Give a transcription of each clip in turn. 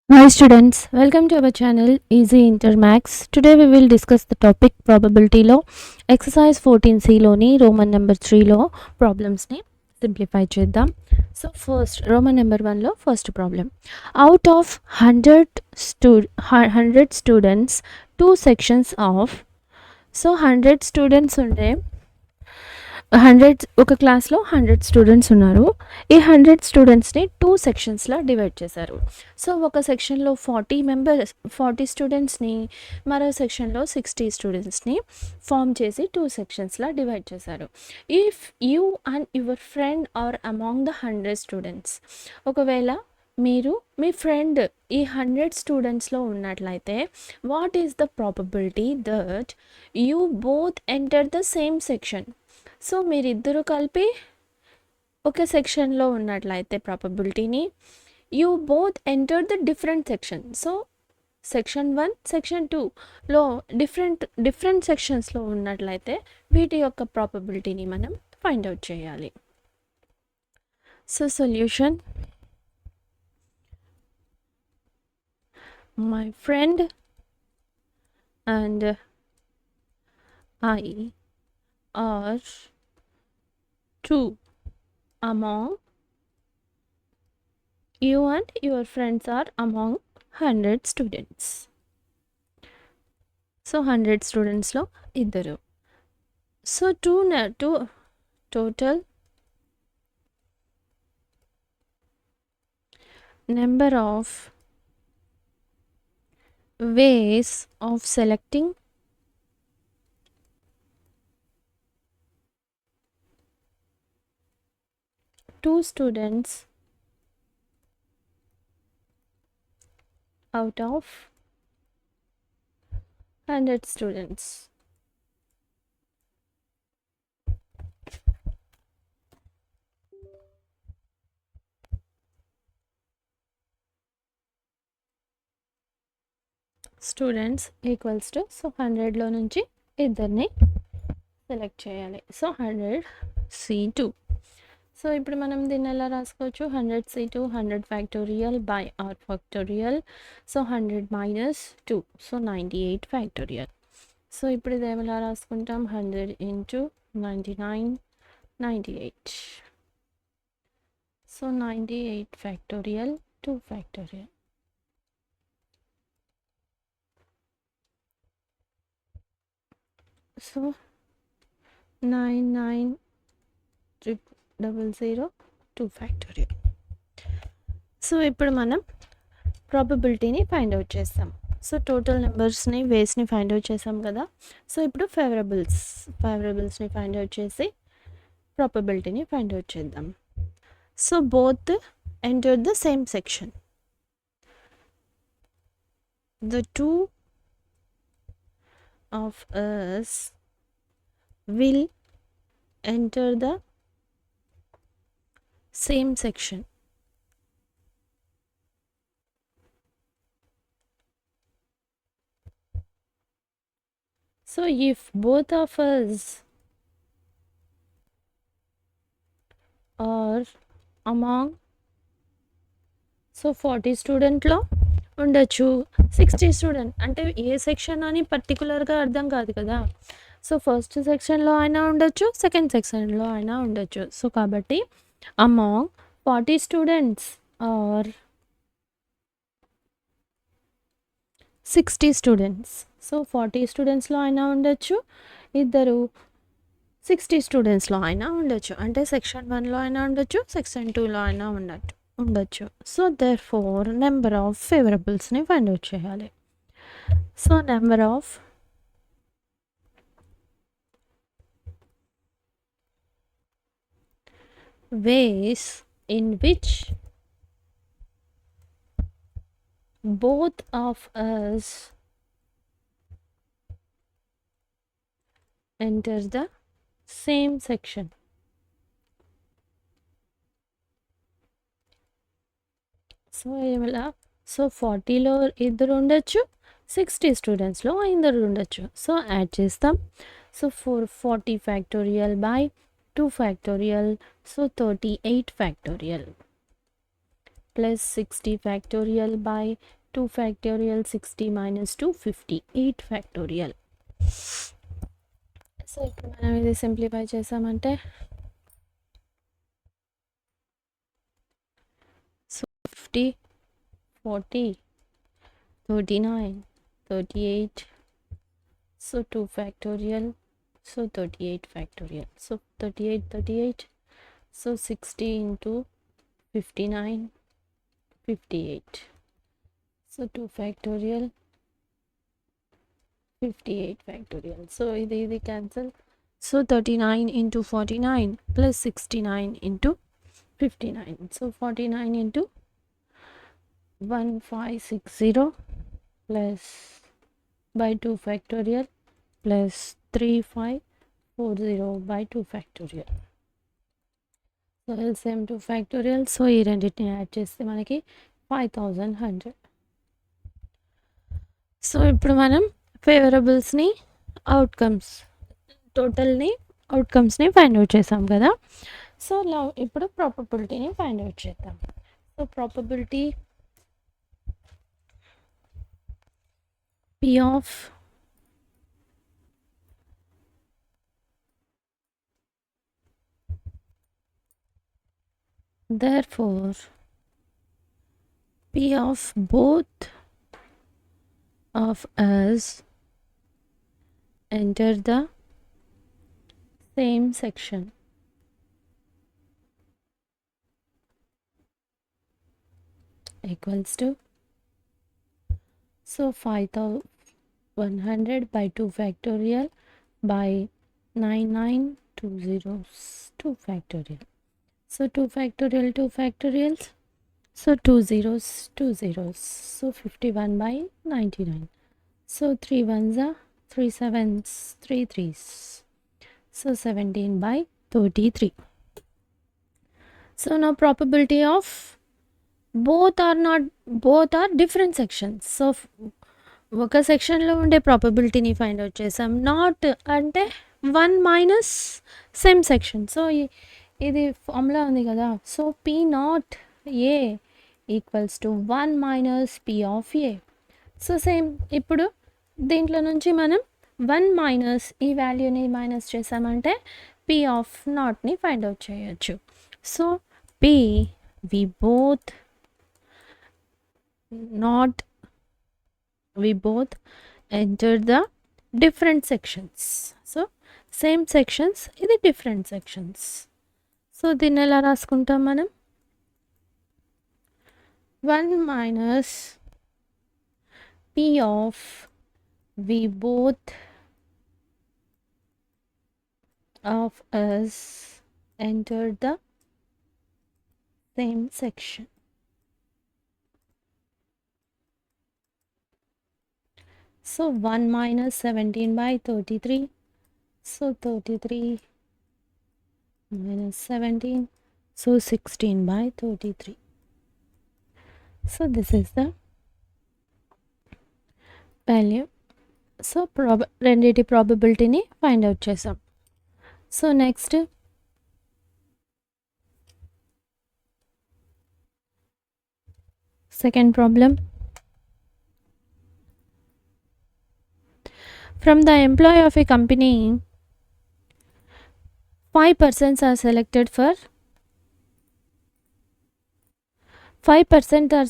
Hi students, welcome to our channel Easy Intermax. Today we will discuss the topic probability law. Exercise 14C లోని Roman number 3 లో problems ని simplify చేద్దాం. So first Roman number 1 లో first problem. Out of 100 students, two sections of 100 students ఉంటే 100 ఒక క్లాస్లో 100 students ఉన్నారు. ఈ 100 స్టూడెంట్స్ని 2 సెక్షన్స్లో డివైడ్ చేశారు. సో ఒక సెక్షన్లో 40 స్టూడెంట్స్ని, మరో సెక్షన్లో 60 స్టూడెంట్స్ని ఫామ్ చేసి 2 సెక్షన్స్లో డివైడ్ చేశారు. If you and your friend are among the 100 students, ఒకవేళ మీరు మీ ఫ్రెండ్ ఈ 100 స్టూడెంట్స్లో ఉన్నట్లయితే what is the probability that you both enter the same section. So మీరిద్దరూ కలిపి ఒక సెక్షన్లో ఉన్నట్లయితే ప్రాబబిలిటీని you both enter the different section. So section 1 section 2లో డిఫరెంట్ సెక్షన్స్లో ఉన్నట్లయితే వీటి యొక్క ప్రాబబిలిటీని మనం ఫైండ్ అవుట్ చేయాలి. So solution, my friend and I are 2 among you and your friends are among 100 students. So 100 students lo iddaru. So two total number of ways of selecting two students out of 100 students. Students equals to 100లో నుంచి ఇద్దరిని select చేయాలి. So 100C2. So ఇప్పుడు మనం దీన్ని ఎలా రాసుకోవచ్చు? 100C2 100 factorial by r factorial. So 100 minus 2, so 98 factorial. So ఇప్పుడు ఇది ఎలా రాసుకుంటాం? 100 into 99 98. So 98 factorial 2 factorial. So 9900 2 factorial. So ఇప్పుడు మనం ప్రాబబిలిటీని ఫైండ్ అవుట్ చేస్తాం. సో టోటల్ నెంబర్స్ని వేస్ని ఫైండ్ అవుట్ చేసాం కదా. సో ఇప్పుడు ఫేవరబుల్స్ని ఫైండ్ అవుట్ చేసి ప్రాబబిలిటీని ఫైండ్ అవుట్ చేద్దాం. So both enter the same section. The two of us will enter the same section. So if both of us are among, so 40 స్టూడెంట్లో ఉండొచ్చు, 60 స్టూడెంట్ అంటే ఏ section అని పర్టికులర్గా అర్థం కాదు కదా. సో ఫస్ట్ సెక్షన్లో అయినా ఉండొచ్చు, సెకండ్ సెక్షన్లో అయినా ఉండొచ్చు. సో కాబట్టి among 40 students or 60 students. So 40 స్టూడెంట్స్లో అయినా ఉండొచ్చు, ఇద్దరు 60 స్టూడెంట్స్లో అయినా ఉండొచ్చు. అంటే సెక్షన్ 1లో అయినా ఉండొచ్చు, సెక్షన్ 2లో అయినా ఉండొచ్చు. So therefore number of ఫేవరబుల్స్ని ఫైండ్ అవుట్ చేయాలి. So number of ways in which both of us enter the same section. So ఏమలా, సో 40లో ఇద్దరు ఉండొచ్చు, 60 స్టూడెంట్స్లో ఇద్దరు ఉండొచ్చు. సో యాడ్ చేస్తాం. So 40 factorial by 2 factorial, so 38 factorial. plus 60 factorial by 2 factorial 60 minus 2 58 factorial. So ఇప్పుడు మనం ఇది సింప్లిఫై చేసామంటే so 50 40 39 38 so 2 factorial so 38 factorial so 38 so 60 into 59 58 so 2 factorial 58 factorial so ఇది cancel so 39 into 49 plus 69 into 59 so 49 into 1560 plus by 2 factorial plus 3540 by 2 factorial so LCM 2 factorial so ఈ రెండింటిని add చేస్తే మనకి 5100 so ఇప్పుడు మనం ఫేవరబుల్స్ని outcomes టోటల్ని అవుట్కమ్స్ని find out చేసాం కదా so ఇప్పుడు ప్రాబబిలిటీని ఫైండ్ అవుట్ చేద్దాం so probability P of therefore P of both of us enter the same section equals to so 5100 by 2 factorial by 9920 2 factorial so 2 factorial 2 factorials so 2 zeros 2 zeros so 51 by 99 so 3 ones are 3 sevens 3 threes so 17 by 33 so now probability of both are different sections so ఒక సెక్షన్లో ఉండే ప్రాబబిలిటీని find out చేసాం not అంటే 1 minus same section so ఇది formula ఉంది కదా so p not a equals to 1 minus P of A so same ఇప్పుడు దీంట్లో నుంచి మనం 1 మైనస్ ఈ వాల్యూని మైనస్ చేసామంటే పీ ఆఫ్ నాట్ని ఫైండ్ అవుట్ చేయొచ్చు so p we both enter the different sections so same sections ఇది different sections so దీన్ని ఎలా రాసుకుంటాం మనం 1 minus p of we both of us enter the same section so 1 minus 17 by 33 so 33 minus 17 so 16 by 33 so this is the value so రెండిటి ప్రాబబిలిటీని find out చేసాం so next second problem from the employee of a company 5 persons are selected for 5% are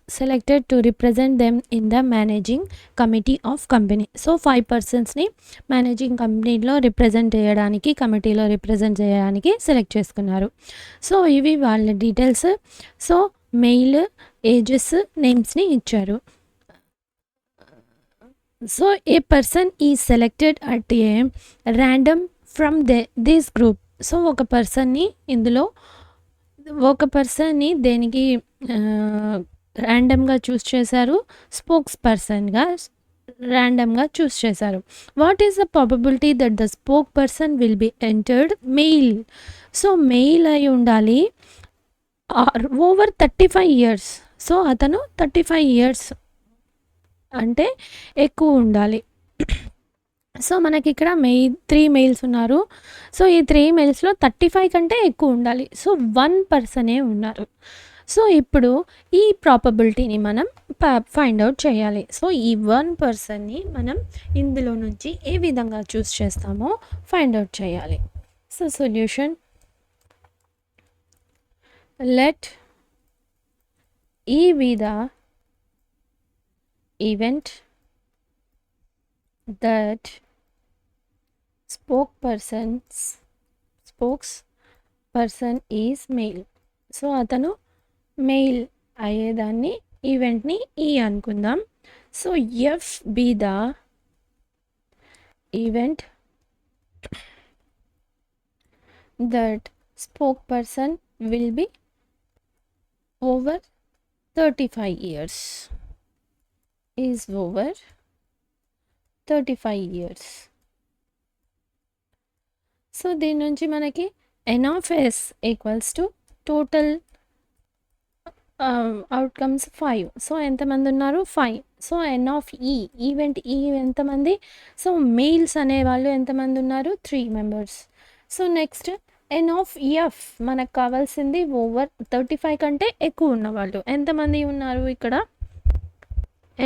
selected to represent them in the managing committee of company so 5 personsని managing కంపెనీలో represent చేయడానికి కమిటీలో represent చేయడానికి select చేసుకున్నారు so ఇవి వాళ్ళ details so mail ages నేమ్స్ని ఇచ్చారు so a person is selected at a random from this group so ఒక పర్సన్ని ఇందులో ఒక పర్సన్ని దేనికి ర్యాండమ్గా చూస్ చేశారు స్పోక్స్ పర్సన్గా ర్యాండమ్గా చూస్ చేశారు what is the probability that the spoke person will be entered mail so mail అయి ఉండాలి ఓవర్ 35 years సో అతను 35 years అంటే ఎక్కువ ఉండాలి సో మనకి ఇక్కడ 3 మెయిల్స్ ఉన్నారు సో ఈ 3 మెయిల్స్లో 35 కంటే ఎక్కువ ఉండాలి సో 1 పర్సనే ఉన్నారు సో ఇప్పుడు ఈ ప్రాబబిలిటీని మనం ఫైండ్ అవుట్ చేయాలి. సో ఈ 1 పర్సన్ని మనం ఇందులో నుంచి ఏ విధంగా చూస్ చేస్తామో ఫైండ్ అవుట్ చేయాలి. So solution, let E be the event that spokesperson is male. So అతను మెయిల్ అయ్యేదాన్ని ఈవెంట్ని ఈ అనుకుందాం. So F be the event that spoke person will be over 35 years, is over 35 years. So దీని నుంచి మనకి n of s equals to total outcomes 5. So ఎంతమంది ఉన్నారు? 5. So n of e, event ఈ ఎంతమంది? సో మెయిల్స్ అనేవాళ్ళు ఎంతమంది ఉన్నారు? 3 members. So next n of f మనకు కావాల్సింది ఓవర్ 35 కంటే ఎక్కువ ఉన్నవాళ్ళు ఎంతమంది ఉన్నారు ఇక్కడ?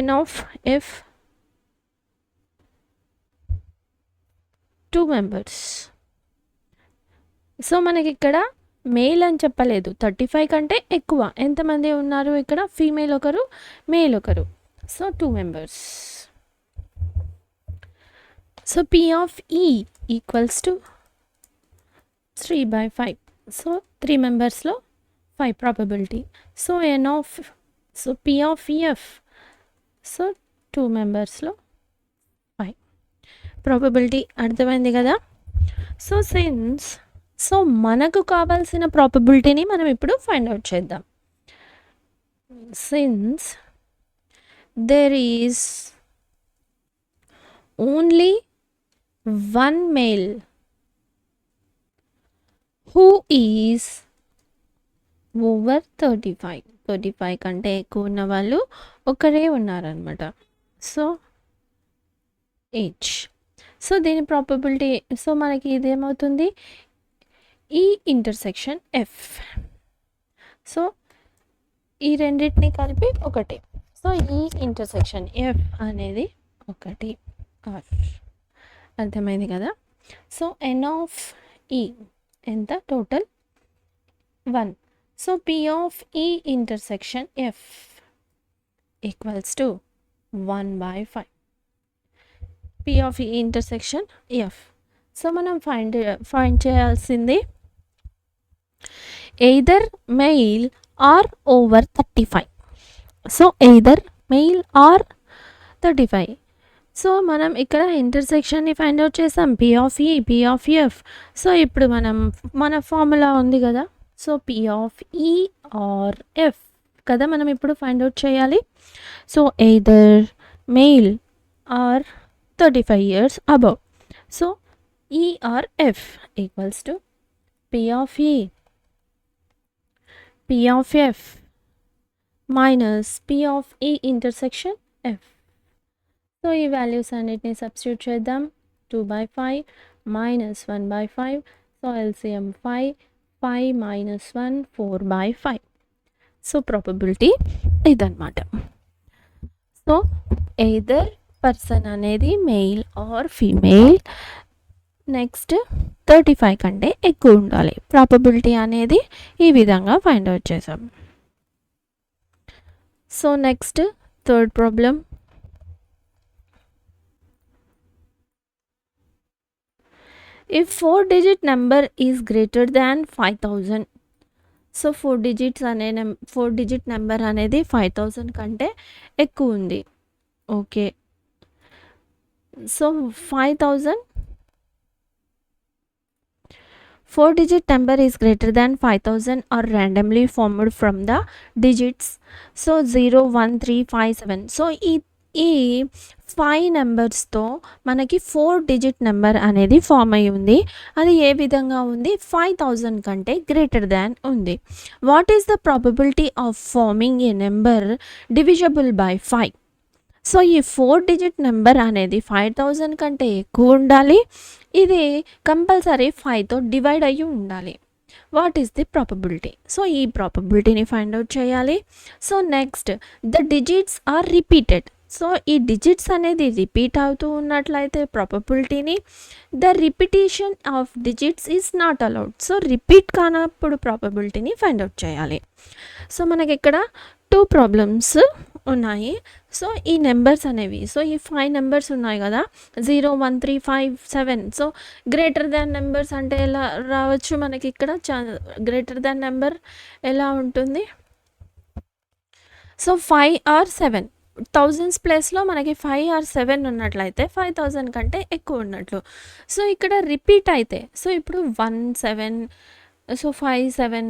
n of f 2 members. So మనకి ఇక్కడ మేల్ అని చెప్పలేదు, 35 కంటే ఎక్కువ ఎంతమంది ఉన్నారు ఇక్కడ? ఫీమేల్ ఒకరు, మేల్ ఒకరు. So 2 members. So p of e equals to 3/5. So 3 మెంబర్స్లో 5 probability. So p of f so 2 మెంబర్స్లో 5 ప్రాబబిలిటీ. అర్థమైంది కదా? సో మనకు కావాల్సిన ప్రాబబిలిటీని మనం ఇప్పుడు ఫైండ్ అవుట్ చేద్దాం. Since there is only 1 male who is over 35 కంటే ఎక్కువ ఉన్న వాళ్ళు ఒకరే ఉన్నారనమాట. So age. సో దీని ప్రాబబిలిటీ, సో మనకి ఇదేమవుతుంది? ఈ ఇంటర్సెక్షన్ ఎఫ్. సో ఈ రెండింటిని కలిపి ఒకటి. సో ఈ ఇంటర్సెక్షన్ ఎఫ్ అనేది ఒకటి. అర్థమైంది కదా? సో n of e ఎంత? Total 1. So p of e intersection f equals to 1/5. p of e intersection f. So మనం ఫైండ్ చేయాల్సింది either male or over 35. So either male or 35. So మనం ఇక్కడ ఇంటర్సెక్షన్ని ఫైండ్ అవుట్ చేసాం, p of e, p of f. So ఇప్పుడు మన formula ఉంది కదా, so p of e or f కదా మనం ఇప్పుడు ఫైండ్ అవుట్ చేయాలి. So either male or 35 years above. So e or f equals to p of e, p of f minus p of e intersection f. So ఈ values అన్నిటిని substitute చేద్దాం. 2/5 minus 1/5. So LCM 5 minus 1 4/5. So probability ఇదన్నమాట. So either person అనేది male or female, next 35 కంటే ఎక్కువ ఉండాలి. Probability అనేది ఈ విధంగా ఫైండ్ అవుట్ చేసాం. So next third problem. If 4-digit number is greater than 5000. So 4 digit number అనేది 5000 కంటే ఎక్కువ ఉంది. Okay. So 5000 4-digit number is greater than 5000 or randomly formed from the digits. So 0 1 3 5 7. So ఈ 5 నెంబర్స్తో మనకి 4-digit నెంబర్ అనేది form అయి ఉంది. అది ఏ విధంగా ఉంది? 5000 కంటే గ్రేటర్ దాన్ ఉంది. What is the probability of farming A number divisible by 5? So ఈ 4-digit నెంబర్ అనేది 5000 కంటే ఎక్కువ ఉండాలి. ఇది కంపల్సరీ 5తో డివైడ్ అయ్యి ఉండాలి. What is the probability. So ఈ ప్రాబబిలిటీని ఫైండ్ అవుట్ చేయాలి. So next the digits are repeated. So ఈ డిజిట్స్ అనేది రిపీట్ అవుతూ ఉన్నట్లయితే ప్రాబబిలిటీని, the repetition of digits is not allowed. So repeat కానప్పుడు ప్రాబబిలిటీని ఫైండ్ అవుట్ చేయాలి. సో మనకి ఇక్కడ 2 ప్రాబ్లమ్స్ ఉన్నాయి. సో ఈ నెంబర్స్ అనేవి, సో ఈ 5 నెంబర్స్ ఉన్నాయి కదా, 0 1 3 5 7. సో గ్రేటర్ దాన్ నెంబర్స్ అంటే ఎలా రావచ్చు మనకి ఇక్కడ, గ్రేటర్ దాన్ నెంబర్ ఎలా ఉంటుంది. సో 5 or 7 థౌజండ్స్ ప్లేస్లో మనకి 5 or 7 ఉన్నట్లయితే 5000 కంటే ఎక్కువ ఉన్నట్లు. సో ఇక్కడ రిపీట్ అయితే, సో ఇప్పుడు 1 7, సో 5 7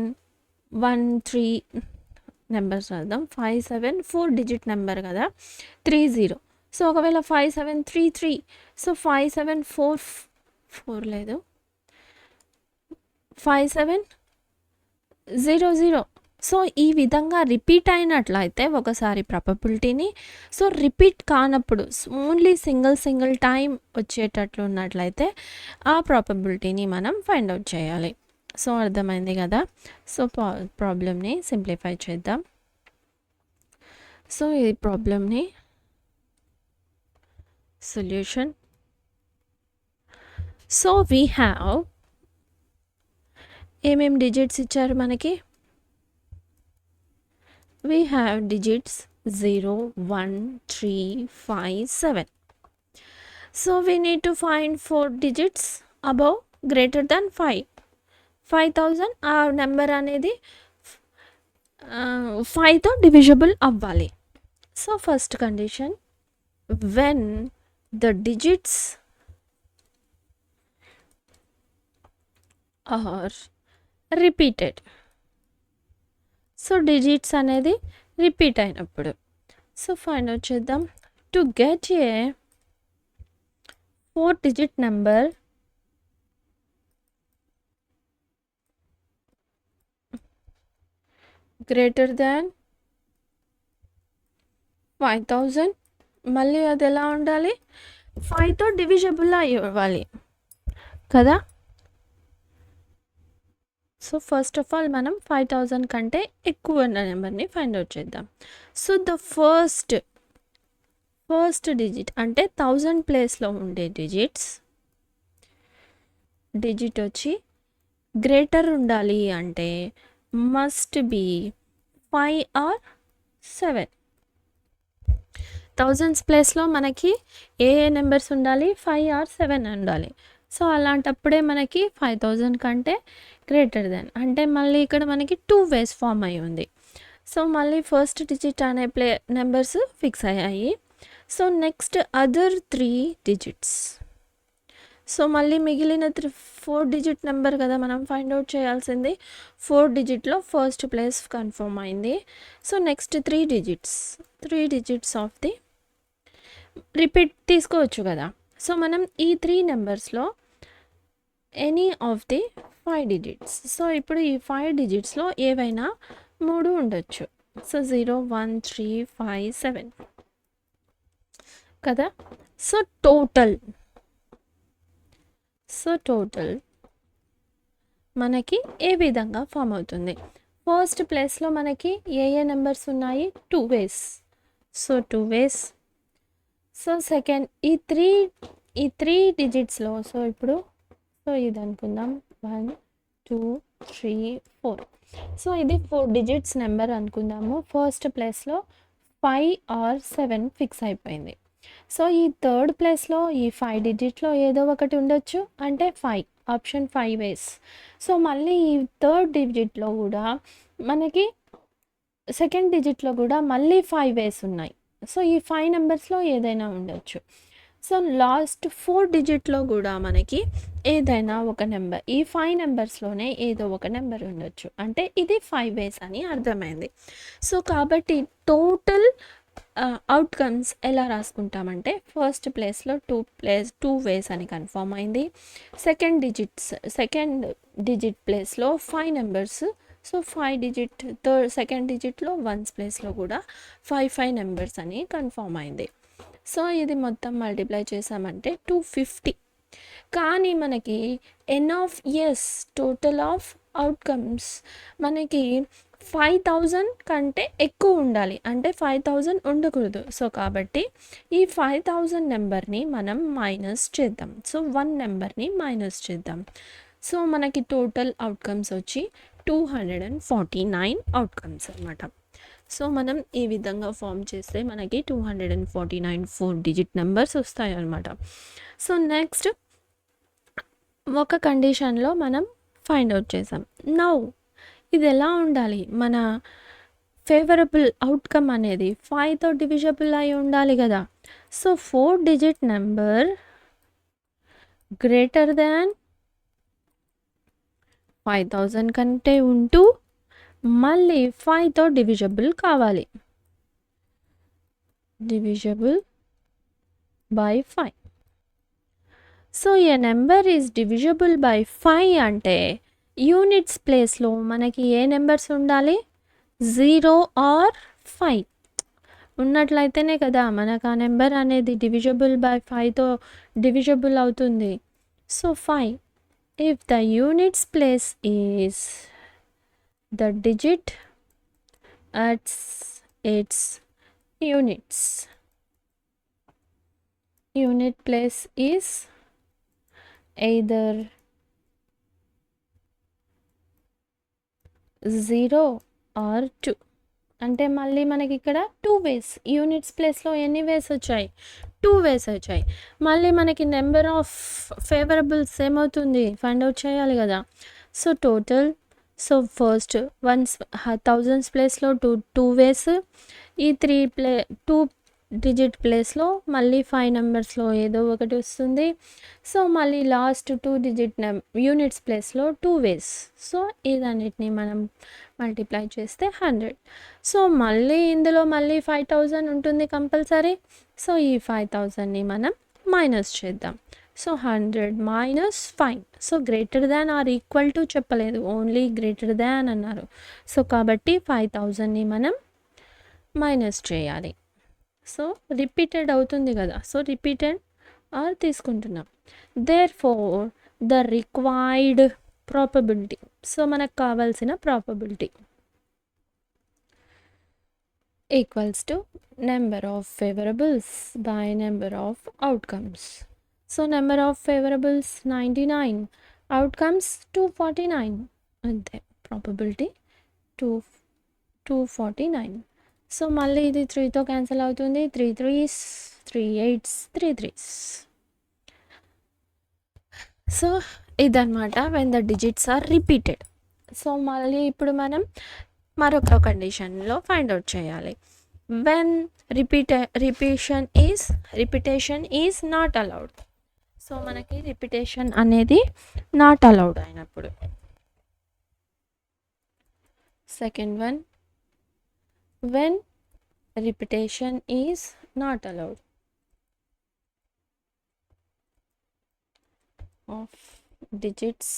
1 3 నెంబర్స్ రాద్దాం. 5 7 4 డిజిట్ నెంబర్ కదా, 3 0. సో ఒకవేళ 5 7 3 3, సో 5 7 4 4 లేదు, 5 7 0 0. సో ఈ విధంగా రిపీట్ అయినట్లయితే ఒకసారి ప్రాబబిలిటీని, సో రిపీట్ కానప్పుడు ఓన్లీ సింగిల్ టైం వచ్చేటట్లు ఉన్నట్లయితే ఆ ప్రాబబిలిటీని మనం ఫైండ్ అవుట్ చేయాలి. సో అర్థమైంది కదా. సో ప్రాబ్లమ్ని సింప్లిఫై చేద్దాం. సో ఈ ప్రాబ్లమ్ని సొల్యూషన్. సో వీ హ్యావ్ ఏమేం డిజిట్స్ ఇచ్చారు మనకి, we have digits 0 1 3 5 7. So we need to find 4 digits above greater than 5. 5000 ఆ నెంబర్ అనేది 5తో డివిజిబుల్ అవ్వాలి. So first condition, when the digits are repeated. So digits అనేది రిపీట్ అయినప్పుడు. సో ఫైండ్ అవుట్ చేద్దాం. To get a 4 digit number, greater than 5000, మళ్ళీ అది ఎలా ఉండాలి, 5తో డివిజిబుల్ అవ్వాలి కదా. సో ఫస్ట్ ఆఫ్ ఆల్ మనం 5000 కంటే ఎక్కువ ఉన్న నెంబర్ని ఫైండ్ అవుట్ చేద్దాం. సో ద ఫస్ట్ డిజిట్ అంటే 1000 ప్లేస్లో ఉండే డిజిట్ వచ్చి గ్రేటర్ ఉండాలి అంటే మస్ట్ బీ 5 or 7. థౌజండ్స్ ప్లేస్లో మనకి ఏ నెంబర్స్ ఉండాలి, 5 or 7 ఉండాలి. సో అలాంటప్పుడే మనకి 5000 కంటే గ్రేటర్ దెన్ అంటే మళ్ళీ ఇక్కడ మనకి 2 ways ఫామ్ అయి ఉంది. సో మళ్ళీ ఫస్ట్ డిజిట్ అనే నెంబర్స్ ఫిక్స్ అయ్యాయి. So next other 3 digits. So మళ్ళీ మిగిలిన 4 digit నెంబర్ కదా మనం ఫైండ్ అవుట్ చేయాల్సింది. 4 digitలో ఫస్ట్ ప్లేస్ కన్ఫర్మ్ అయింది. So next 3 digits of the repeat తీసుకోవచ్చు కదా. సో మనం ఈ 3 నెంబర్స్లో any of the 5 digits. So ఇప్పుడు ఈ 5 digitsలో ఏవైనా 3 ఉండొచ్చు. సో 0 1 3 5 7 కదా. సో టోటల్ మనకి ఏ విధంగా ఫామ్ అవుతుంది, ఫస్ట్ ప్లేస్లో మనకి ఏ నెంబర్స్ ఉన్నాయి, 2 ways. So 2 ways. So second ఈ త్రీ డిజిట్స్లో, సో ఇప్పుడు సో ఇది అనుకుందాం 1 2 3 4. సో ఇది 4 digits నెంబర్ అనుకుందాము. ఫస్ట్ ప్లేస్లో 5 or 7 ఫిక్స్ అయిపోయింది. సో ఈ థర్డ్ ప్లేస్లో ఈ 5 digitలో ఏదో ఒకటి ఉండొచ్చు అంటే 5, ఆప్షన్ 5 ways. సో మళ్ళీ ఈ థర్డ్ డిజిట్లో కూడా మనకి సెకండ్ డిజిట్లో కూడా మళ్ళీ 5 ways ఉన్నాయి. సో ఈ 5 నెంబర్స్లో ఏదైనా ఉండొచ్చు. సో లాస్ట్ 4 digitలో కూడా మనకి ఏదైనా ఒక నెంబర్, ఈ 5 నెంబర్స్లోనే ఏదో ఒక నెంబర్ ఉండొచ్చు అంటే ఇది 5 ways అని అర్థమైంది. సో కాబట్టి టోటల్ అవుట్కమ్స్ ఎలా రాసుకుంటామంటే ఫస్ట్ ప్లేస్లో 2 ways అని కన్ఫర్మ్ అయింది. సెకండ్ డిజిట్ ప్లేస్లో 5 నెంబర్స్. సో 5 digit సెకండ్ డిజిట్లో 1s ప్లేస్లో కూడా 5 నెంబర్స్ అని కన్ఫర్మ్ అయింది. సో ఇది మొత్తం మల్టిప్లై చేసామంటే 250. కానీ మనకి టోటల్ ఆఫ్ అవుట్కమ్స్ మనకి 5000 కంటే ఎక్కువ ఉండాలి, అంటే 5000 ఉండకూడదు. సో కాబట్టి ఈ 5000 నెంబర్ని మనం మైనస్ చేద్దాం. సో 1 నెంబర్ని మైనస్ చేద్దాం. సో మనకి టోటల్ అవుట్కమ్స్ వచ్చి 249 అవుట్కమ్స్ అనమాట. సో మనం ఈ విధంగా ఫామ్ చేస్తే మనకి 249 4 డిజిట్ నెంబర్స్ వస్తాయి అన్నమాట. సో నెక్స్ట్ ఒక కండిషన్లో మనం ఫైండ్ అవుట్ చేసాం. నౌ ఇది ఎలా ఉండాలి, మన ఫేవరబుల్ అవుట్కమ్ అనేది 5తో డివిజబుల్ అయి ఉండాలి కదా. So 4 digit number greater than 5000 కంటే ఉంటూ మళ్ళీ 5తో డివిజబుల్ కావాలి. Divisible by 5. So A number is divisible by 5 అంటే యూనిట్స్ ప్లేస్లో మనకి ఏ నెంబర్స్ ఉండాలి, 0 ఆర్ 5 ఉన్నట్లయితేనే కదా మనకు ఆ నెంబర్ అనేది డివిజబుల్ బై 5తో డివిజబుల్ అవుతుంది. So 5, if the units place is the digit at its units, unit place is either 0 or 2. అంటే మళ్ళీ మనకి ఇక్కడ 2 వేస్, యూనిట్స్ ప్లేస్లో ఎన్ని వేస్ వచ్చాయి, 2 వేస్ వచ్చాయి. మళ్ళీ మనకి నెంబర్ ఆఫ్ ఫేవరబుల్స్ ఏమవుతుంది ఫైండ్ అవుట్ చేయాలి కదా. సో టోటల్, సో ఫస్ట్ 1000 ప్లేస్లో 2 వేస్, ఈ 2 డిజిట్ ప్లేస్లో మళ్ళీ 5 నెంబర్స్లో ఏదో ఒకటి వస్తుంది. సో మళ్ళీ లాస్ట్ 2 డిజిట్ యూనిట్స్ ప్లేస్లో 2 వేస్. సో ఇదన్నిటిని మనం మల్టిప్లై చేస్తే 100. సో మళ్ళీ ఇందులో మళ్ళీ 5000 ఉంటుంది కంపల్సరీ. సో ఈ 5000ని మనం మైనస్ చేద్దాం. So 100 minus 5. So greater than or equal to చెప్పలేదు, ఓన్లీ గ్రేటర్ దాన్ అన్నారు. సో కాబట్టి 5000ని మనం మైనస్ చేయాలి. సో రిపీటెడ్ అవుతుంది కదా, సో రిపీటెడ్ ఆర్ తీసుకుంటున్నాం. Therefore the required probability, so మనకు కావాల్సిన probability equals to number of favourables by number of outcomes. So number of favourables 99, outcomes 249, అంతే. ప్రాబబిలిటీ 249. సో మళ్ళీ ఇది 3తో క్యాన్సిల్ అవుతుంది, 3 3s, 3 8s, 3 3s. సో ఇదన్నమాట when the digits are repeated. So మళ్ళీ ఇప్పుడు మనం మరొక కండిషన్లో ఫైండ్ అవుట్ చేయాలి. When repetition is not allowed. So మనకి రిపిటేషన్ అనేది నాట్ అలౌడ్ అయినప్పుడు. Second one, when repetition is not allowed of digits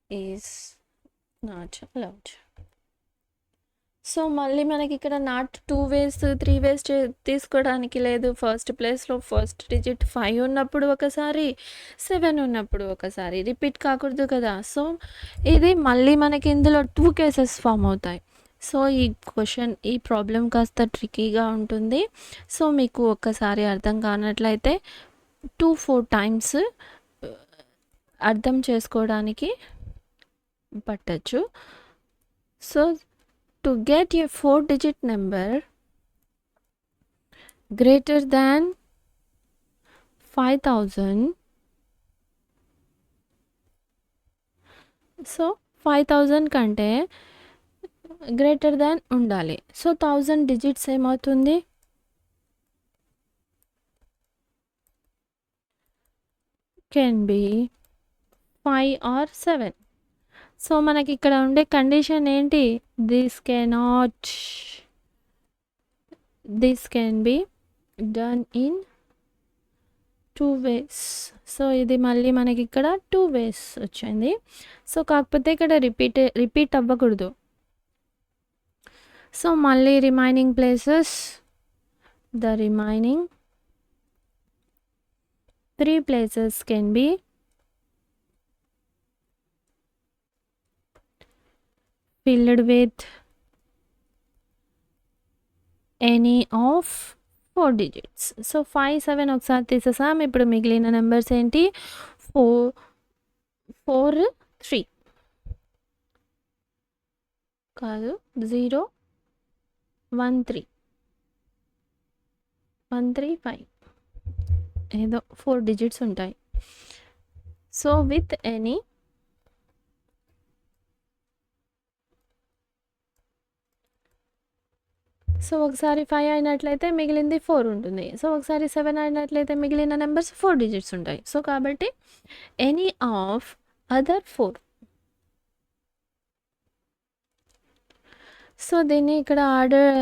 is not allowed. So మళ్ళీ మనకి ఇక్కడ నాట్ 2 వేస్ 3 వేస్ తీసుకోవడానికి లేదు. ఫస్ట్ ప్లేస్లో ఫస్ట్ డిజిట్ 5 ఉన్నప్పుడు ఒకసారి, 7 ఉన్నప్పుడు ఒకసారి రిపీట్ కాకూడదు కదా. సో ఇది మళ్ళీ మనకి ఇందులో 2 కేసెస్ ఫామ్ అవుతాయి. సో ఈ ప్రాబ్లం కాస్త ట్రికీగా ఉంటుంది. సో మీకు ఒక్కసారి అర్థం కానట్లయితే 2-4 టైమ్స్ అర్థం చేసుకోవడానికి పట్టచ్చు. So to get a 4 digit number greater than 5000, so 5000 కంటే గ్రేటర్ దాన్ ఉండాలి. సో 1000 డిజిట్స్ ఏమవుతుంది, కెన్ బి 5 or 7. సో మనకి ఇక్కడ ఉండే కండిషన్ ఏంటి, this can be done in 2 ways. So ఇది మళ్ళీ మనకి ఇక్కడ 2 వేస్ వచ్చింది. సో కాకపోతే ఇక్కడ రిపీట్ అవ్వకూడదు. సో మళ్ళీ remaining places, the remaining 3 places can be filled with any of 4 digits. So 5 7 ఒకసారి తీసేసాం. ఇప్పుడు మిగిలిన నెంబర్స్ ఏంటి? 4 4 3 కాదు 0 1 3 1 3 5 ఏదో 4 డిజిట్స్ ఉంటాయి. సో విత్ ఎనీ సో ఒకసారి 5 అయినట్లయితే మిగిలింది 4 ఉంటుంది. సో ఒకసారి 7 అయినట్లయితే మిగిలిన నెంబర్స్ 4 డిజిట్స్ ఉంటాయి. సో కాబట్టి ఎనీ ఆఫ్ అదర్ 4. సో దీన్ని ఇక్కడ ఆర్డర్,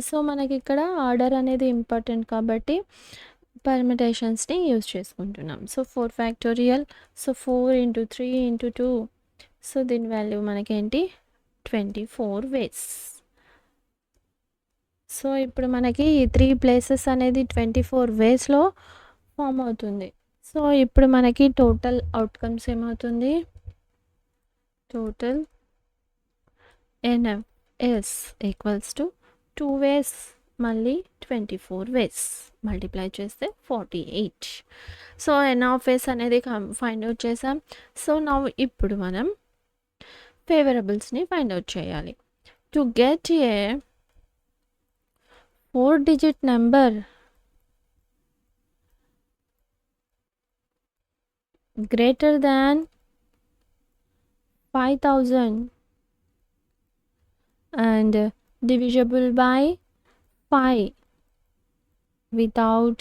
సో మనకి ఇక్కడ ఆర్డర్ అనేది ఇంపార్టెంట్ కాబట్టి పర్మిటేషన్స్ని యూజ్ చేసుకుంటున్నాం. So 4 factorial, so 4 into 3 into 2, so దీని వాల్యూ మనకేంటి 24 వేస్. సో ఇప్పుడు మనకి ఈ 3 ప్లేసెస్ అనేది 24 వేస్లో ఫామ్ అవుతుంది. సో ఇప్పుడు మనకి టోటల్ అవుట్కమ్స్ ఏమవుతుంది? టోటల్ NFS ఈక్వల్స్ టు 2 వేస్ మళ్ళీ 24 వేస్ మల్టిప్లై చేస్తే 48. సో NFS అనేది ఫైండ్ అవుట్ చేసాం. సో నా ఇప్పుడు మనం ఫేవరబుల్స్ని ఫైండ్ అవుట్ చేయాలి. To get A 4-digit number greater than 5000 and divisible by 5 without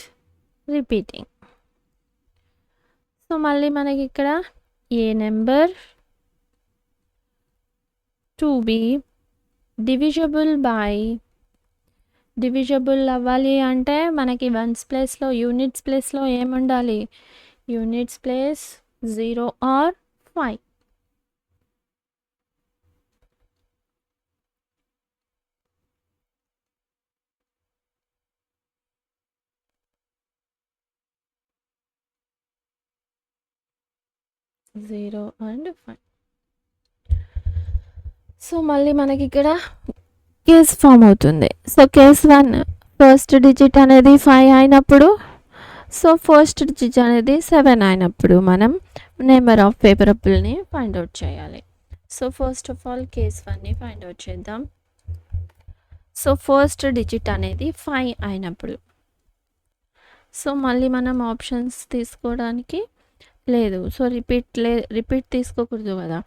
repeating. So మళ్ళీ మనకి ఇక్కడ ఏ నెంబర్ టు బి డివిజబుల్ అవ్వాలి అంటే మనకి వన్స్ ప్లేస్లో యూనిట్స్ ప్లేస్లో ఏముండాలి? Units place 0 or 5. Zero and 5. So మళ్ళీ మనకి ఇక్కడ కేస్ ఫామ్ అవుతుంది. సో కేస్ 1 ఫస్ట్ డిజిట్ అనేది 5 అయినప్పుడు, సో ఫస్ట్ డిజిట్ అనేది 7 అయినప్పుడు మనం నెంబర్ ఆఫ్ ఫేవరబుల్ని ఫైండ్ అవుట్ చేయాలి. So first of all case 1ని ఫైండ్ అవుట్ చేద్దాం. సో ఫస్ట్ డిజిట్ అనేది 5 అయినప్పుడు, సో మళ్ళీ మనం ఆప్షన్స్ తీసుకోవడానికి లేదు. సో రిపీట్ తీసుకోకూడదు కదా.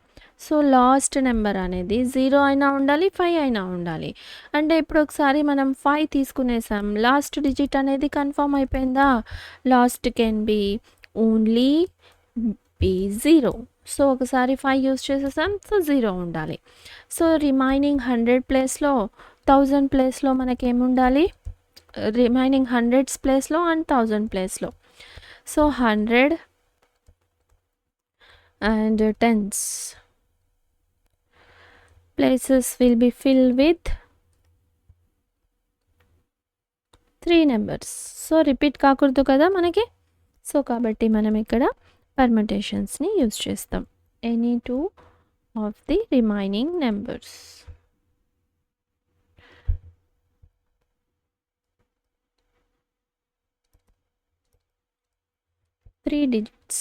సో లాస్ట్ నెంబర్ అనేది 0 అయినా ఉండాలి, 5 అయినా ఉండాలి. అంటే ఇప్పుడు ఒకసారి మనం 5 తీసుకునేసాం, లాస్ట్ డిజిట్ అనేది కన్ఫర్మ్ అయిపోయిందా? Last can be only be 0. So ఒకసారి 5 యూస్ చేసేసాం, సో 0 ఉండాలి. సో రిమైనింగ్ 100 ప్లేస్లో 1000 ప్లేస్లో మనకేముండాలి? రిమైనింగ్ 100s ప్లేస్లో అండ్ 1000 ప్లేస్లో. So 100 and 10s places will be filled with 3 numbers. So repeat కాకూడదు కదా మనకి. సో కాబట్టి మనం ఇక్కడ పర్మిటేషన్స్ని యూజ్ చేస్తాం. Any 2 of the remaining numbers. Three digits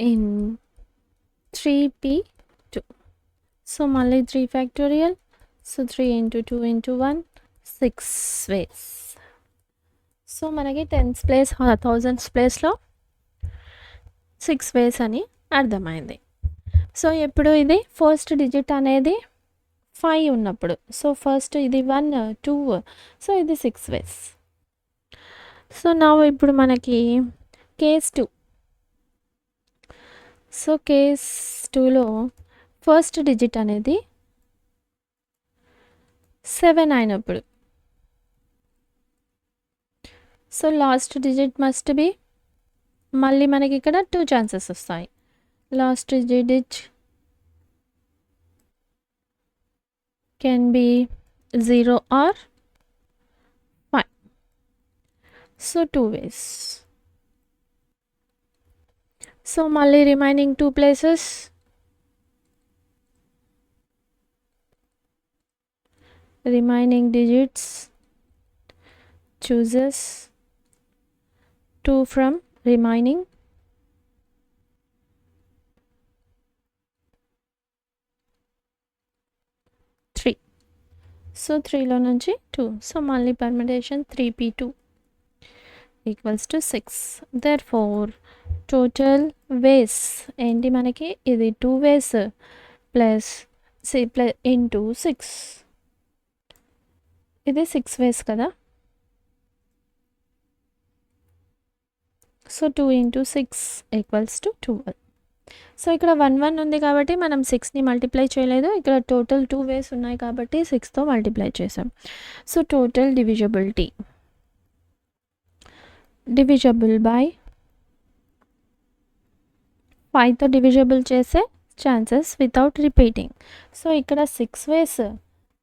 in 3p2. So మళ్ళీ 3 ఫ్యాక్టోరియల్, సో 3 into 2 into 1 6 వేస్. సో మనకి 10s ప్లేస్ 1000s ప్లేస్లో 6 వేస్ అని అర్థమైంది. సో ఇప్పుడు ఇది ఫస్ట్ డిజిట్ అనేది 5 ఉన్నప్పుడు, సో ఫస్ట్ ఇది 1 2, సో ఇది 6 వేస్. సో నా ఇప్పుడు మనకి కేస్ 2. సో కేస్ 2లో ఫస్ట్ డిజిట్ అనేది 7 అయినప్పుడు, so last digit must be, మళ్ళీ మనకి ఇక్కడ 2 ఛాన్సెస్ వస్తాయి. Last digit can be 0 or 5. So 2 ways. So మళ్ళీ remaining 2 places remaining digits chooses 2 from remaining 3. So 3లో నుంచి 2. సో మళ్ళీ permutation 3p2 equals to 6. therefore total ways ఏంటి మనకి ఇది 2 వేస్ ప్లస్ ఇంటూ 6, ఇది 6 వేస్ కదా. So 2 into 6 equals to 12. So ఇక్కడ 1 1 ఉంది కాబట్టి మనం 6ని మల్టిప్లై చేయలేదు. ఇక్కడ టోటల్ 2 వేస్ ఉన్నాయి కాబట్టి 6తో మల్టిప్లై చేసాం. So total divisibility divisible by 5తో డివిజబుల్ చేసే ఛాన్సెస్ వితౌట్ రిపీటింగ్. సో ఇక్కడ 6 వేస్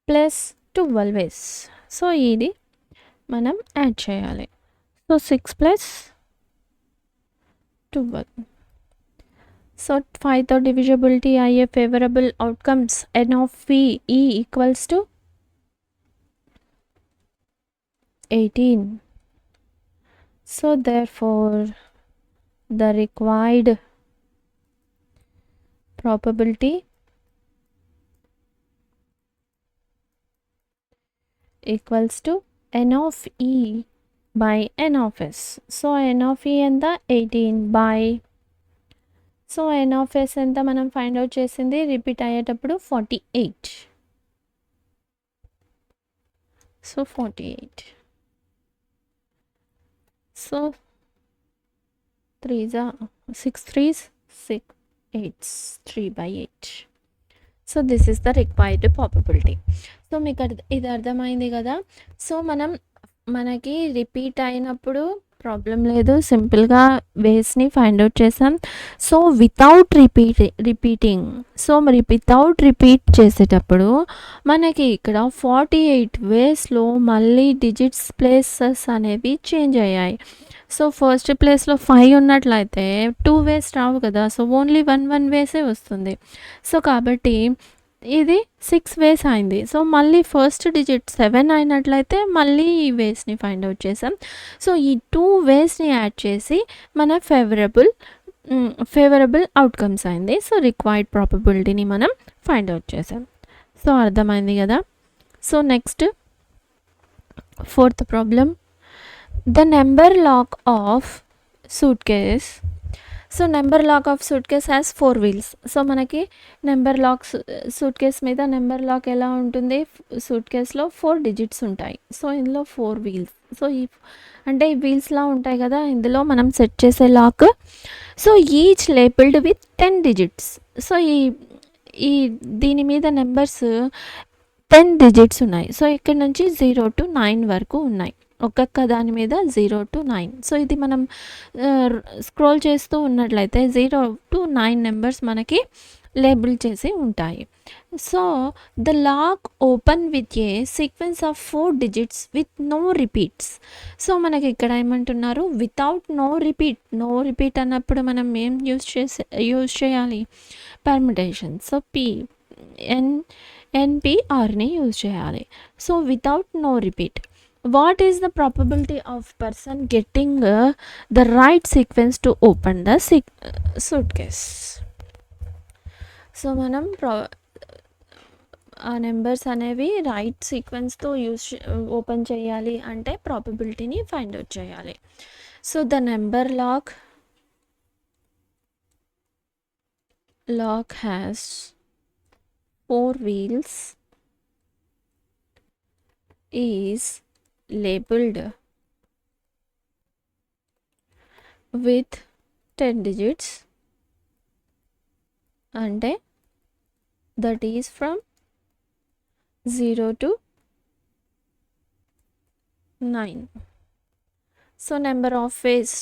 ప్లస్ 12 వేస్. సో ఇది మనం యాడ్ చేయాలి. So 6 plus 12. సో 5తో డివిజబిలిటీ అయ్యే favourable outcomes n of p e equals to 18. So therefore the required probability equals to n of e by n of s. So n of e ఎంత 18 by, so n of s ఎంత మనం find out చేసింది repeat అయ్యేటప్పుడు 48. So 48. So 6 3s 6 8s 3/8. So this is the required probability. So మీకు ఇది అర్థమైంది కదా. So మనకి రిపీట్ అయినప్పుడు ప్రాబ్లం లేదు, సింపుల్గా వేస్ని ఫైండ్ అవుట్ చేసాం. సో వితౌట్ రిపీటింగ్, సో మరి వితౌట్ రిపీట్ చేసేటప్పుడు మనకి ఇక్కడ 48 వేస్లో మళ్ళీ డిజిట్స్ ప్లేసెస్ అనేవి చేంజ్ అయ్యాయి. సో ఫస్ట్ ప్లేస్లో 5 ఉన్నట్లయితే 2 వేస్ రావు కదా. సో ఓన్లీ 1 వేసే వస్తుంది. సో కాబట్టి ఇది 6 వేస్ అయింది. సో మళ్ళీ ఫస్ట్ డిజిట్ 7 అయినట్లయితే మళ్ళీ ఈ వేస్ని ఫైండ్ అవుట్ చేసాం. సో ఈ 2 వేస్ని యాడ్ చేసి మన ఫేవరబుల్ అవుట్కమ్స్ అయింది. సో రిక్వైర్డ్ ప్రాబబిలిటీని మనం ఫైండ్ అవుట్ చేసాం. సో అర్థమైంది కదా. So next 4th problem, the number lock of suitcase. So number lock of suitcase has 4 wheels. So మనకి నెంబర్ లాక్ సూట్ కేస్ మీద నెంబర్ లాక్ ఎలా ఉంటుంది, సూట్ కేస్లో 4 డిజిట్స్ ఉంటాయి. సో ఇందులో 4 వీల్స్. సో అంటే ఈ వీల్స్లా ఉంటాయి కదా, ఇందులో మనం సెట్ చేసే lock. So each labelled with 10 digits. So ఈ దీని మీద నెంబర్స్ 10 డిజిట్స్ ఉన్నాయి. సో ఇక్కడ నుంచి 0 to 9 వరకు ఉన్నాయి. ఒక్కొక్క దాని మీద 0 to 9. సో ఇది మనం స్క్రోల్ చేస్తూ ఉన్నట్లయితే 0 to 9 నెంబర్స్ మనకి లేబుల్ చేసి ఉంటాయి. So the lock open with a sequence of 4 digits with no repeats. So మనకి ఇక్కడ ఏమంటున్నారు, వితౌట్ నో రిపీట్ అన్నప్పుడు మనం ఏం యూజ్ చేయాలి, పర్మిటేషన్. సో NPRని యూజ్ చేయాలి. So without no repeat, what is the probability of person getting the right sequence to open the suitcase? So మనం ఆ నెంబర్స్ అనేవి రైట్ సీక్వెన్స్తో ఓపెన్ చేయాలి అంటే ప్రాబబిలిటీని ఫైండ్ అవుట్ చేయాలి. So the number lock has 4 wheels is labeled with 10 digits అంటే that is from 0 to 9. So number of ways,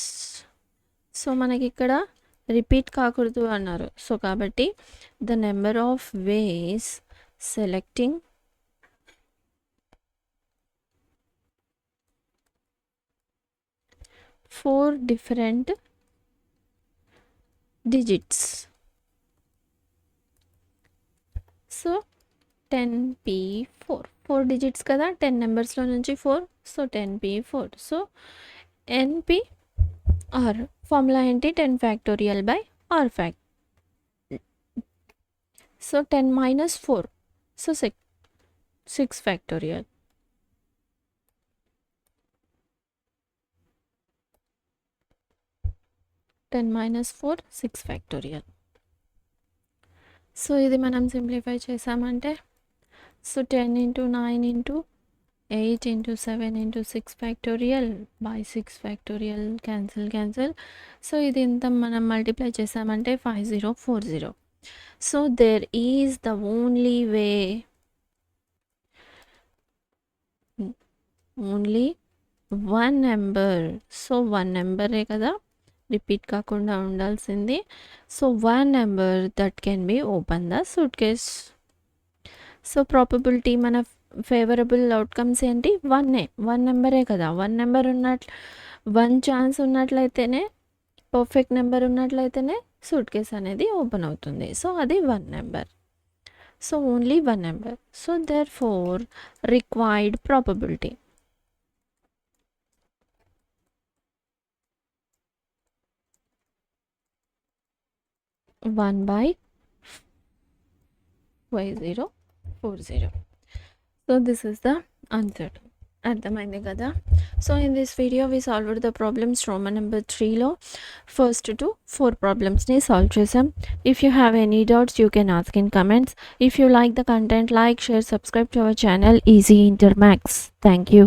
so మనకి ఇక్కడ రిపీట్ కాకూడదు అన్నారు. సో కాబట్టి the number of ways selecting four different digits. So 10p4 4 digits కదా, 10 నెంబర్స్లో నుంచి 4, so 10p4. So NP r formula ఏంటి, 10 factorial by r fact. So 10 minus 4, so 6 factorial. Ten minus 4 6 factorial. So ఇది మనం simplify చేసామంటే, so 10 into 9 into 8 into 7 into 6 factorial by 6 factorial, cancel. So ఇది ఇంత మనం మల్టిప్లై చేసామంటే 5040. So there is the only way, only one number. So one నెంబరే కదా repeat కాకుండా ఉండాల్సింది. So one number that can be open the suitcase. So probability మన favourable outcomes ఏంటి, వన్ నెంబరే కదా. వన్ నెంబర్ వన్ ఛాన్స్ ఉన్నట్లయితేనే, perfect number ఉన్నట్లయితేనే సూట్ కేస్ అనేది ఓపెన్ అవుతుంది. సో అది one number. So only one number. So therefore required probability 1/5040. So this is the answer. అర్థమైంది కదా. So in this video we solved the problems Roman number 3లో first to 4 ప్రాబ్లమ్స్ని solve చేసాం. If you have any doubts you can ask in comments. If you like the content, like, share, subscribe to our channel easy inter maths. Thank you.